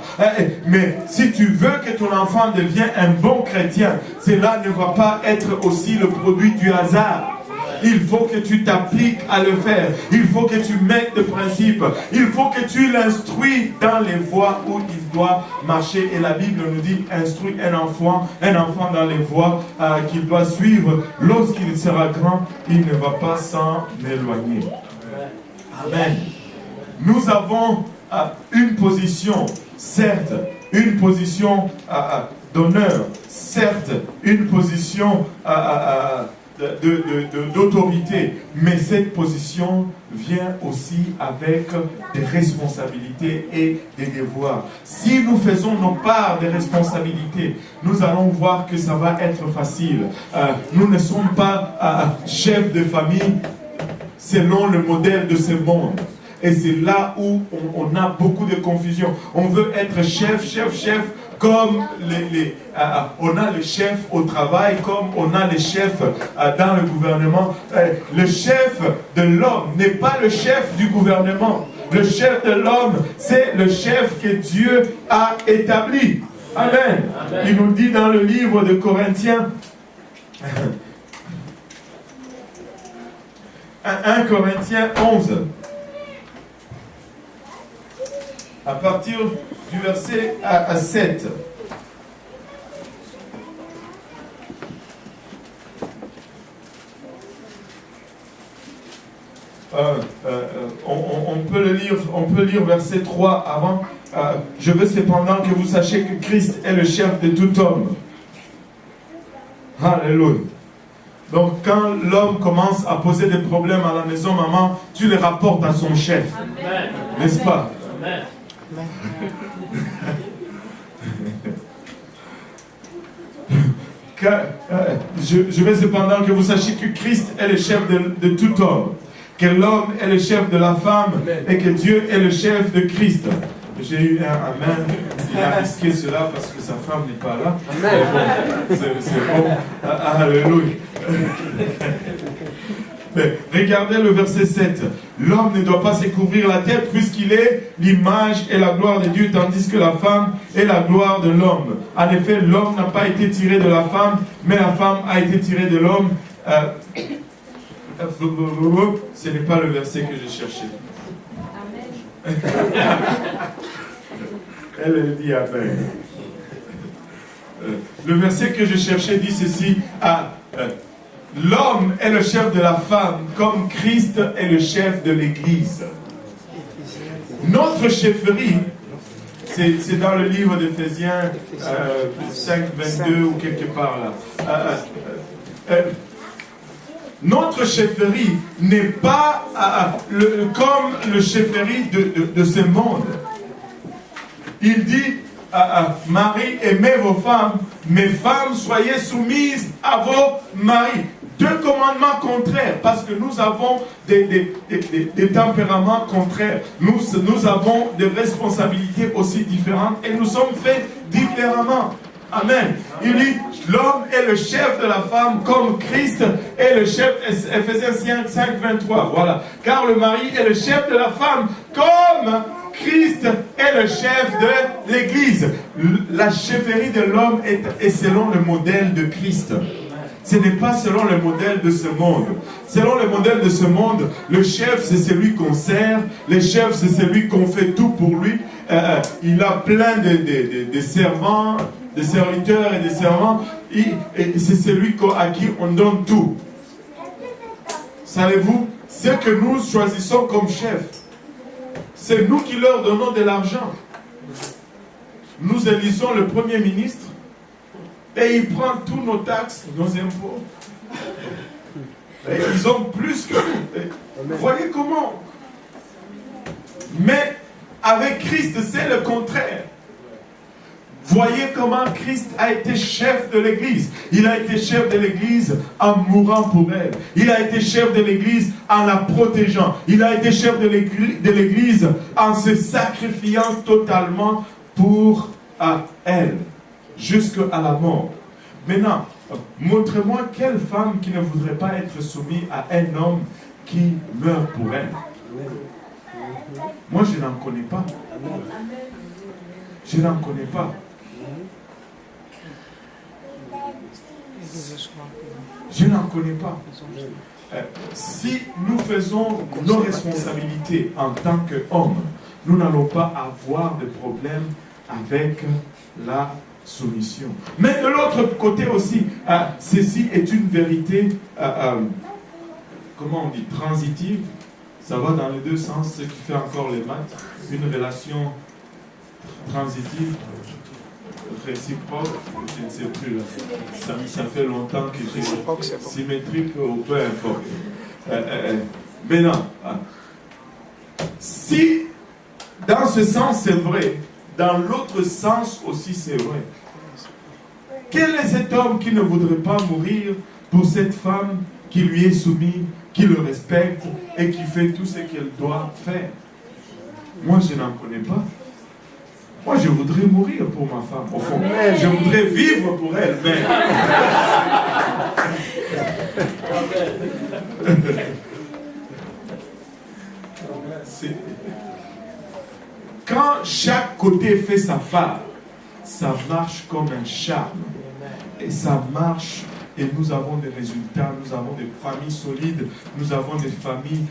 Mais si tu veux que ton enfant devienne un bon chrétien, cela ne va pas être aussi le produit du hasard. Il faut que tu t'appliques à le faire. Il faut que tu mettes de principes. Il faut que tu l'instruis dans les voies où il doit marcher. Et la Bible nous dit, instruis un enfant dans les voies qu'il doit suivre. Lorsqu'il sera grand, il ne va pas s'en éloigner. Amen. Nous avons une position, certes, une position d'honneur, certes, une position d'autorité, mais cette position vient aussi avec des responsabilités et des devoirs. Si nous faisons nos parts des responsabilités, nous allons voir que ça va être facile. Nous ne sommes pas chefs de famille selon le modèle de ce monde. Et c'est là où on a beaucoup de confusion. On veut être chef, comme on a le chef au travail, comme on a les chefs dans le gouvernement. Le chef de l'homme n'est pas le chef du gouvernement. Le chef de l'homme, c'est le chef que Dieu a établi. Amen. Amen. Il nous dit dans le livre de Corinthiens, 1 Corinthiens 11, à partir du verset 7. On peut lire verset 3 avant. Je veux cependant que vous sachiez que Christ est le chef de tout homme. Alléluia. Donc quand l'homme commence à poser des problèmes à la maison, maman, tu les rapportes à son chef. N'est-ce pas? Amen. Je veux cependant que vous sachiez que Christ est le chef de tout homme, que l'homme est le chef de la femme et que Dieu est le chef de Christ. J'ai eu un amen, il a risqué cela parce que sa femme n'est pas là. C'est bon. Alléluia. Mais regardez le verset 7. L'homme ne doit pas se couvrir la tête puisqu'il est l'image et la gloire de Dieu, tandis que la femme est la gloire de l'homme. En effet, l'homme n'a pas été tiré de la femme, mais la femme a été tirée de l'homme. Ce n'est pas le verset que j'ai cherché. Elle dit Amen. Le verset que je cherchais dit ceci. l'homme est le chef de la femme, comme Christ est le chef de l'Église. Notre chefferie, c'est dans le livre d'Éphésiens 5, 22 ou quelque part là. Notre chefferie n'est pas comme le chefferie de ce monde. Il dit, Marie, aimez vos femmes, mes femmes, soyez soumises à vos maris. Deux commandements contraires, parce que nous avons des tempéraments contraires. Nous avons des responsabilités aussi différentes et nous sommes faits différemment. Amen. Il dit, l'homme est le chef de la femme comme Christ est le chef, Éphésiens 5, 23, voilà. Car le mari est le chef de la femme comme Christ est le chef de l'Église. La chefferie de l'homme est selon le modèle de Christ. Ce n'est pas selon le modèle de ce monde. Selon le modèle de ce monde, le chef c'est celui qu'on sert, le chef c'est celui qu'on fait tout pour lui. Il a plein de servants, de serviteurs et de servants, et c'est celui à qui on donne tout. Savez-vous, ce que nous choisissons comme chef, c'est nous qui leur donnons de l'argent. Nous élisons le Premier ministre et il prend tous nos taxes, nos impôts. Et ils ont plus que nous. Voyez comment. Mais avec Christ, c'est le contraire. Voyez comment Christ a été chef de l'Église. Il a été chef de l'Église en mourant pour elle. Il a été chef de l'Église en la protégeant. Il a été chef de l'Église en se sacrifiant totalement pour elle, jusqu'à la mort. Maintenant, montrez-moi quelle femme qui ne voudrait pas être soumise à un homme qui meurt pour elle. Moi, je n'en connais pas. Je n'en connais pas. Je n'en connais pas. Si nous faisons nos responsabilités en tant qu'hommes, nous n'allons pas avoir de problème avec la soumission. Mais de l'autre côté aussi, ceci est une vérité, comment on dit, transitive. Ça va dans les deux sens, ce qui fait encore les maths. Une relation transitive, réciproque, je ne sais plus là. Ça fait longtemps que j'ai symétrique ou peu importe. Mais non. Si dans ce sens c'est vrai, dans l'autre sens aussi c'est vrai. Quel est cet homme qui ne voudrait pas mourir pour cette femme qui lui est soumise, qui le respecte et qui fait tout ce qu'elle doit faire? Moi je n'en connais pas. Moi, je voudrais mourir pour ma femme, au fond. Je voudrais vivre pour elle, mais... Quand chaque côté fait sa part, ça marche comme un charme. Et ça marche, et nous avons des résultats, nous avons des familles solides, nous avons des familles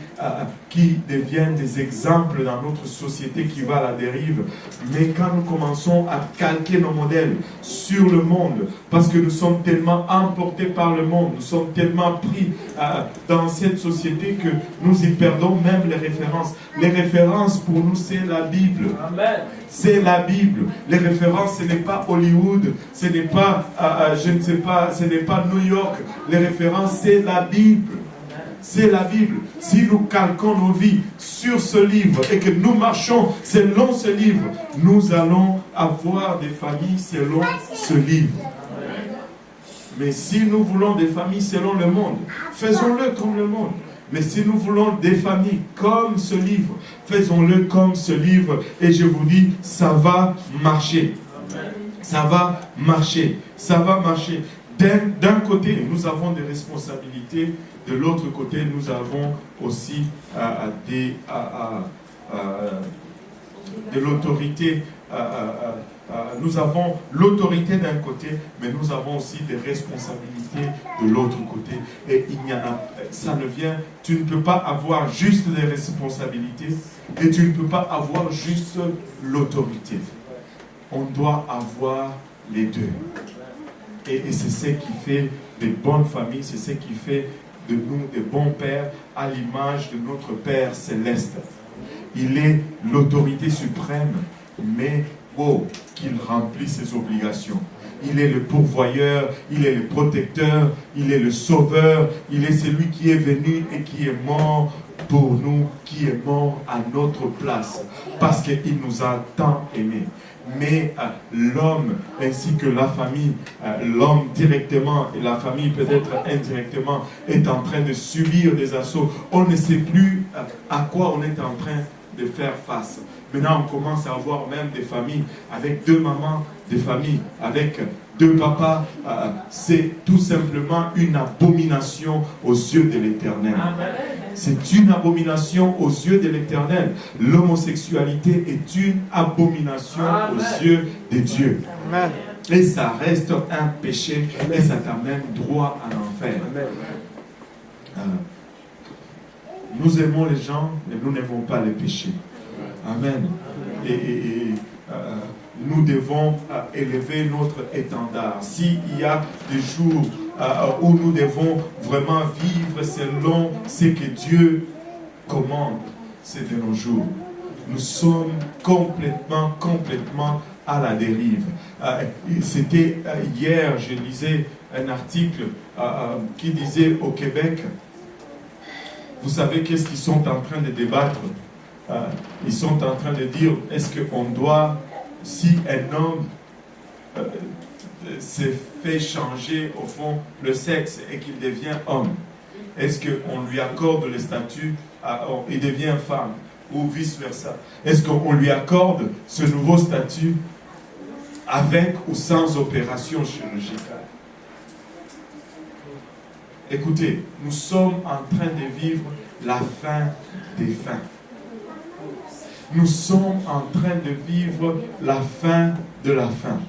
qui deviennent des exemples dans notre société qui va à la dérive. Mais quand nous commençons à calquer nos modèles sur le monde, parce que nous sommes tellement emportés par le monde, nous sommes tellement pris dans cette société que nous y perdons même les références. Les références pour nous, c'est la Bible. Amen. C'est la Bible. Les références, ce n'est pas Hollywood, ce n'est pas, je ne sais pas, ce n'est pas New York. Les références, c'est la Bible. C'est la Bible. Si nous calquons nos vies sur ce livre et que nous marchons selon ce livre, nous allons avoir des familles selon ce livre. Mais si nous voulons des familles selon le monde, faisons-le comme le monde. Mais si nous voulons des familles comme ce livre, faisons-le comme ce livre. Et je vous dis, ça va marcher. Ça va marcher. Ça va marcher. D'un côté, nous avons des responsabilités. De l'autre côté, nous avons aussi de l'autorité. Nous avons l'autorité d'un côté, mais nous avons aussi des responsabilités de l'autre côté. Et ça ne vient, tu ne peux pas avoir juste des responsabilités et tu ne peux pas avoir juste l'autorité. On doit avoir les deux. Et c'est ce qui fait des bonnes familles, c'est ce qui fait de nous des bons pères à l'image de notre Père céleste. Il est l'autorité suprême, mais qu'il remplit ses obligations. Il est le pourvoyeur, il est le protecteur, il est le sauveur, il est celui qui est venu et qui est mort pour nous, qui est mort à notre place, parce qu'il nous a tant aimés. Mais l'homme ainsi que la famille, l'homme directement et la famille peut-être indirectement, est en train de subir des assauts. On ne sait plus à quoi on est en train de faire face. Maintenant, on commence à avoir même des familles avec 2 mamans, des familles avec 2 papas. C'est tout simplement une abomination aux yeux de l'Éternel. C'est une abomination aux yeux de l'Éternel. L'homosexualité est une abomination aux yeux de Dieu. Et ça reste un péché et ça t'amène droit à l'enfer. Nous aimons les gens, mais nous n'aimons pas les péchés. Amen. Et nous devons élever notre étendard. S'il y a des jours où nous devons vraiment vivre selon ce que Dieu commande, c'est de nos jours. Nous sommes complètement à la dérive. C'était hier, je lisais un article qui disait au Québec, vous savez qu'est-ce qu'ils sont en train de débattre? Ils sont en train de dire, est-ce qu'on doit, si un homme se fait changer au fond le sexe et qu'il devient homme, est-ce qu'on lui accorde le statut, il devient femme, ou vice-versa? Est-ce qu'on lui accorde ce nouveau statut avec ou sans opération chirurgicale? Écoutez, nous sommes en train de vivre la fin des fins. Nous sommes en train de vivre la fin de la fin.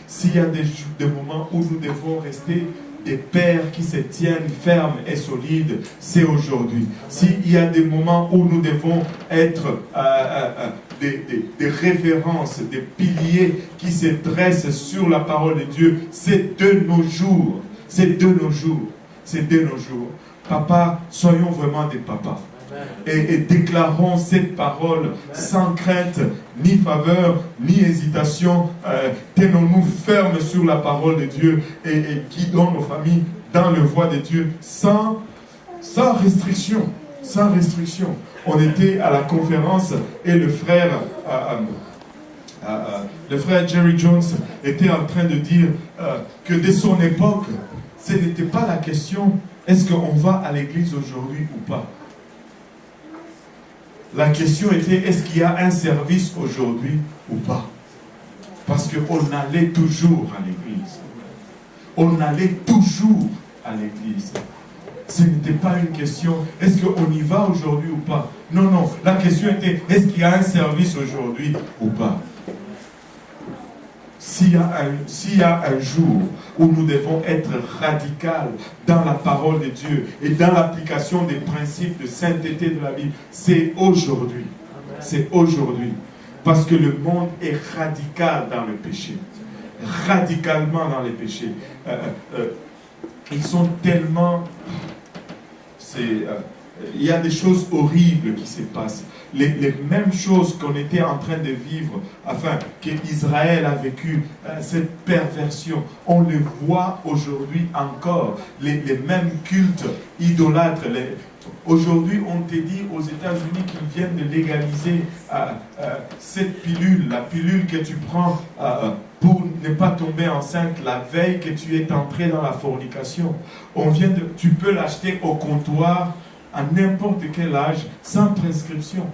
S'il y a des moments où nous devons rester des pères qui se tiennent fermes et solides, c'est aujourd'hui. S'il y a des moments où nous devons être des références, des piliers qui se dressent sur la parole de Dieu, c'est de nos jours. C'est de nos jours. C'est de nos jours. Papa, soyons vraiment des papas. Et déclarons cette parole sans crainte, ni faveur, ni hésitation. Tenons-nous fermes sur la parole de Dieu et guidons nos familles dans le voie de Dieu sans restriction. Sans restriction. On était à la conférence et le frère Jerry Jones était en train de dire que de son époque, ce n'était pas la question est-ce qu'on va à l'église aujourd'hui ou pas. La question était, est-ce qu'il y a un service aujourd'hui ou pas? Parce qu'on allait toujours à l'église. On allait toujours à l'église. Ce n'était pas une question, est-ce qu'on y va aujourd'hui ou pas? Non, non. La question était, est-ce qu'il y a un service aujourd'hui ou pas? S'il y a un jour où nous devons être radicaux dans la parole de Dieu et dans l'application des principes de sainteté de la Bible, c'est aujourd'hui. C'est aujourd'hui. Parce que le monde est radical dans le péché. Radicalement dans les péchés. Ils sont tellement... il y a des choses horribles qui se passent. Les mêmes choses qu'on était en train de vivre, afin qu'Israël a vécu cette perversion, on le voit aujourd'hui encore. Les mêmes cultes idolâtres. Aujourd'hui, on te dit aux États-Unis qu'ils viennent de légaliser cette pilule, la pilule que tu prends pour ne pas tomber enceinte la veille que tu es entré dans la fornication. Tu peux l'acheter au comptoir à n'importe quel âge, sans prescription.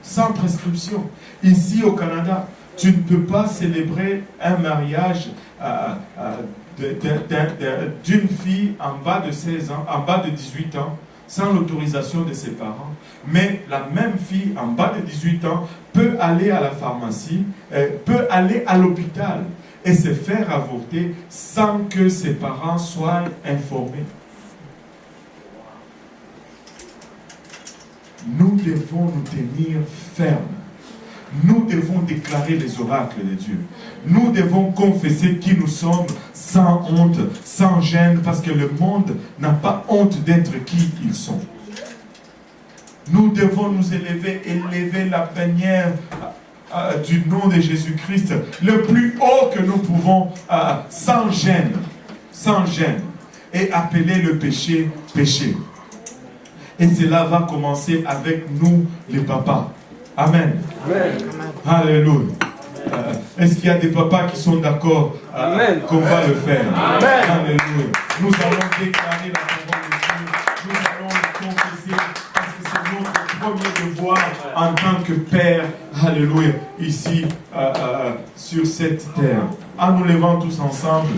Sans prescription. Ici au Canada, tu ne peux pas célébrer un mariage d'une fille en bas de 16 ans, en bas de 18 ans, sans l'autorisation de ses parents. Mais la même fille en bas de 18 ans peut aller à la pharmacie, peut aller à l'hôpital et se faire avorter sans que ses parents soient informés. Nous devons nous tenir fermes. nous devons déclarer les oracles de Dieu. Nous devons confesser qui nous sommes sans honte, sans gêne, parce que le monde n'a pas honte d'être qui ils sont. Nous devons nous élever la bannière du nom de Jésus-Christ le plus haut que nous pouvons, sans gêne, et appeler le péché, péché. Et cela va commencer avec nous, les papas. Amen. Amen. Alléluia. Est-ce qu'il y a des papas qui sont d'accord qu'on va le faire? Amen. Alléluia. Nous allons déclarer la parole de Dieu. Nous allons le confesser parce que c'est notre premier devoir en tant que Père. Alléluia. Ici, sur cette terre. En nous levant tous ensemble.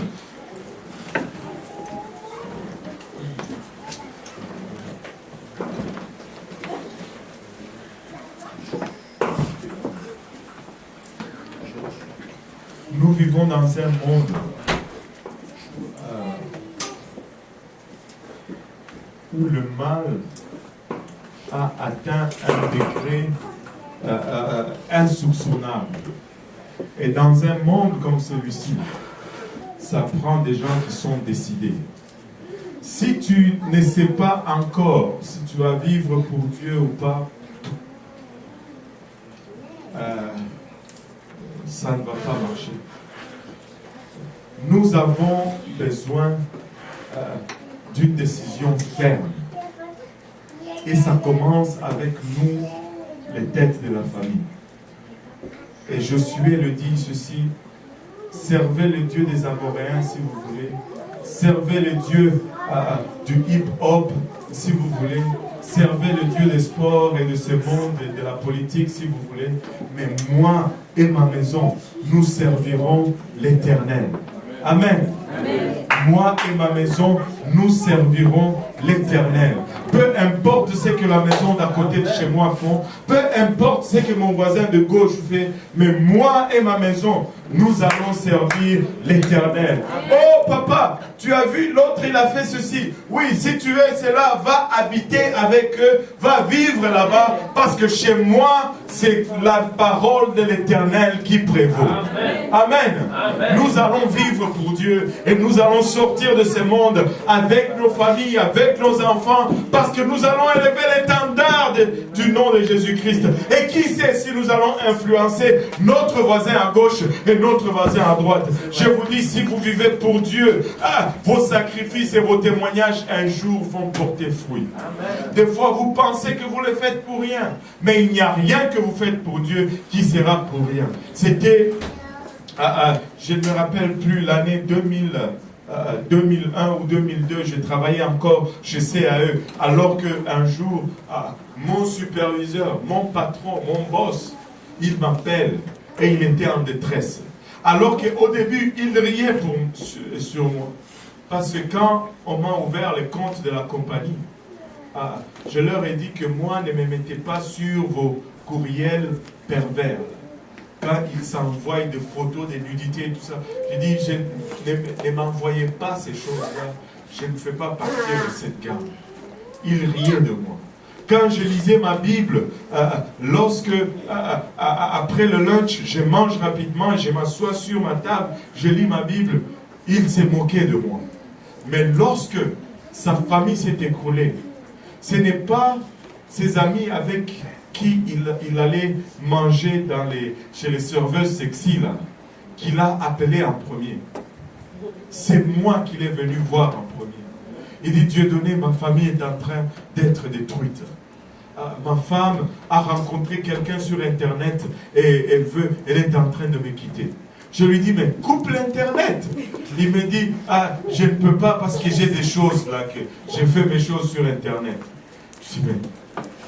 Nous vivons dans un monde où le mal a atteint un degré insoupçonnable. Et dans un monde comme celui-ci, ça prend des gens qui sont décidés. Si tu ne sais pas encore si tu vas vivre pour Dieu ou pas, ça ne va pas marcher. Nous avons besoin d'une décision ferme. Et ça commence avec nous, les têtes de la famille. Et Josué le dit ceci: servez le Dieu des Amoréens si vous voulez. Servez le Dieu du hip-hop si vous voulez. Servez le Dieu des sports et de ce monde et de la politique si vous voulez. Mais moi et ma maison, nous servirons l'Éternel. Amen. Amen. Moi et ma maison, nous servirons l'Éternel. Peu importe ce que la maison d'à côté de chez moi font, peu importe ce que mon voisin de gauche fait, mais moi et ma maison, nous allons servir l'Éternel. Oh papa, tu as vu l'autre, il a fait ceci. Oui, si tu veux cela, va habiter avec eux, va vivre là-bas, parce que chez moi, c'est la parole de l'Éternel qui prévaut. Amen. Amen. Amen. Nous allons vivre pour Dieu et nous allons sortir de ce monde avec nos familles, avec nos enfants, parce que nous allons élever l'étendard du nom de Jésus-Christ. Et qui sait si nous allons influencer notre voisin à gauche et notre voisin à droite. Je vous dis, si vous vivez pour Dieu, vos sacrifices et vos témoignages un jour vont porter fruit. Amen. Des fois, vous pensez que vous le faites pour rien, mais il n'y a rien que vous faites pour Dieu qui sera pour rien. C'était, je ne me rappelle plus, l'année 2001 ou 2002, je travaillais encore chez CAE, alors qu'un jour, mon superviseur, mon patron, mon boss, il m'appelle et il était en détresse. Alors qu'au début, il riait sur moi. Parce que quand on m'a ouvert les comptes de la compagnie, je leur ai dit que moi, ne me mettez pas sur vos courriels pervers. Quand ils s'envoient des photos, des nudités et tout ça, j'ai dit, ne m'envoyez pas ces choses-là. Je ne fais pas partie de cette gamme. Ils riaient de moi. Quand je lisais ma Bible, lorsque, après le lunch, je mange rapidement, je m'assois sur ma table, je lis ma Bible, il s'est moqué de moi. Mais lorsque sa famille s'est écroulée, ce n'est pas ses amis avec qui il allait manger chez les serveuses sexy là, qu'il a appelé en premier. C'est moi qu'il est venu voir en premier. Il dit, Dieu donné, ma famille est en train d'être détruite. Ma femme a rencontré quelqu'un sur Internet et elle est en train de me quitter. Je lui dis, mais coupe l'Internet. Il me dit, je ne peux pas parce que j'ai des choses là, que j'ai fait mes choses sur Internet. Je dis, mais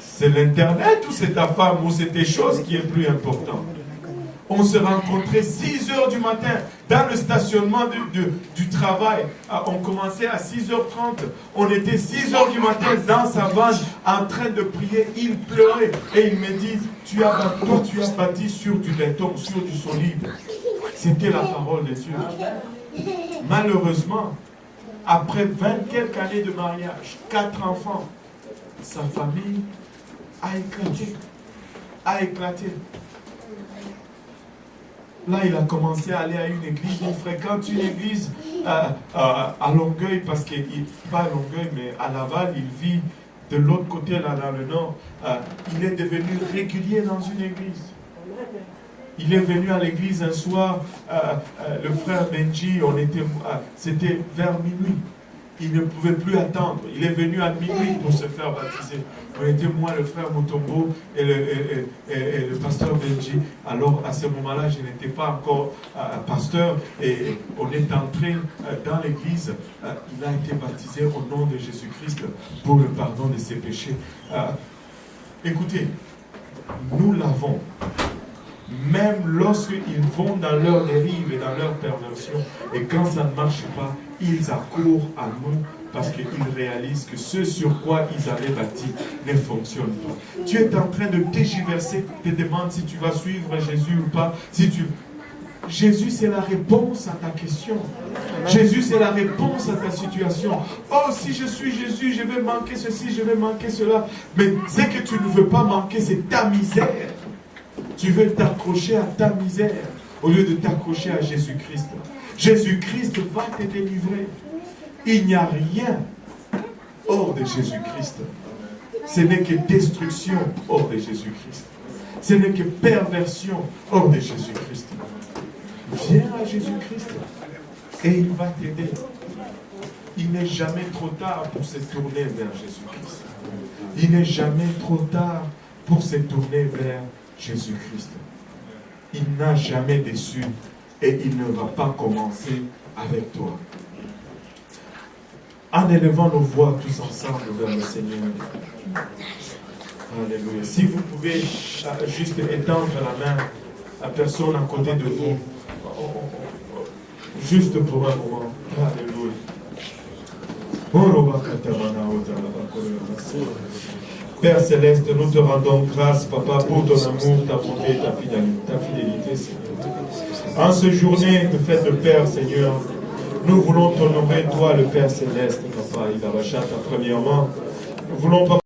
c'est l'Internet ou c'est ta femme ou c'est tes choses qui est plus important? On se rencontrait 6 heures du matin dans le stationnement du travail. On commençait à 6h30. On était 6 heures du matin dans sa vanne en train de prier. Il pleurait et il me dit, toi tu as bâti sur du béton, sur du solide. C'était la parole de Dieu. Malheureusement, après 20 quelques années de mariage, 4 enfants, sa famille a éclaté. Là, il a commencé à aller à une église. Il fréquente une église à Longueuil, parce qu'il, pas à Longueuil, mais à Laval, il vit de l'autre côté, là, dans le nord. Il est devenu régulier dans une église. Il est venu à l'église un soir, le frère Benji, c'était vers minuit. Il ne pouvait plus attendre. Il est venu à minuit pour se faire baptiser. On était moi, le frère Mutombo et le pasteur Benji. Alors, à ce moment-là, je n'étais pas encore pasteur. Et on est entré dans l'église. Il a été baptisé au nom de Jésus-Christ pour le pardon de ses péchés. Écoutez, nous l'avons. Même lorsqu'ils vont dans leur dérive et dans leur perversion, et quand ça ne marche pas, ils accourent à nous parce qu'ils réalisent que ce sur quoi ils avaient bâti ne fonctionne pas. Tu es en train de tergiverser, te demandes si tu vas suivre Jésus ou pas. Jésus, c'est la réponse à ta question. Jésus, c'est la réponse à ta situation. Oh, si je suis Jésus, je vais manquer ceci, je vais manquer cela. Mais ce que tu ne veux pas manquer, c'est ta misère. Tu veux t'accrocher à ta misère au lieu de t'accrocher à Jésus-Christ. Jésus-Christ va te délivrer. Il n'y a rien hors de Jésus-Christ. Ce n'est que destruction hors de Jésus-Christ. Ce n'est que perversion hors de Jésus-Christ. Viens à Jésus-Christ et il va t'aider. Il n'est jamais trop tard pour se tourner vers Jésus-Christ. Il n'est jamais trop tard pour se tourner vers Jésus-Christ. Il n'a jamais déçu et il ne va pas commencer avec toi. En élevant nos voix tous ensemble vers le Seigneur. Alléluia. Si vous pouvez juste étendre la main à personne à côté de vous, juste pour un moment. Alléluia. Père Céleste, nous te rendons grâce, Papa, pour ton amour, ta bonté, ta fidélité, Seigneur. En ce journée de fête de Père, Seigneur, nous voulons t'honorer, toi, le Père Céleste, Papa. Il a premièrement. Nous voulons, Papa,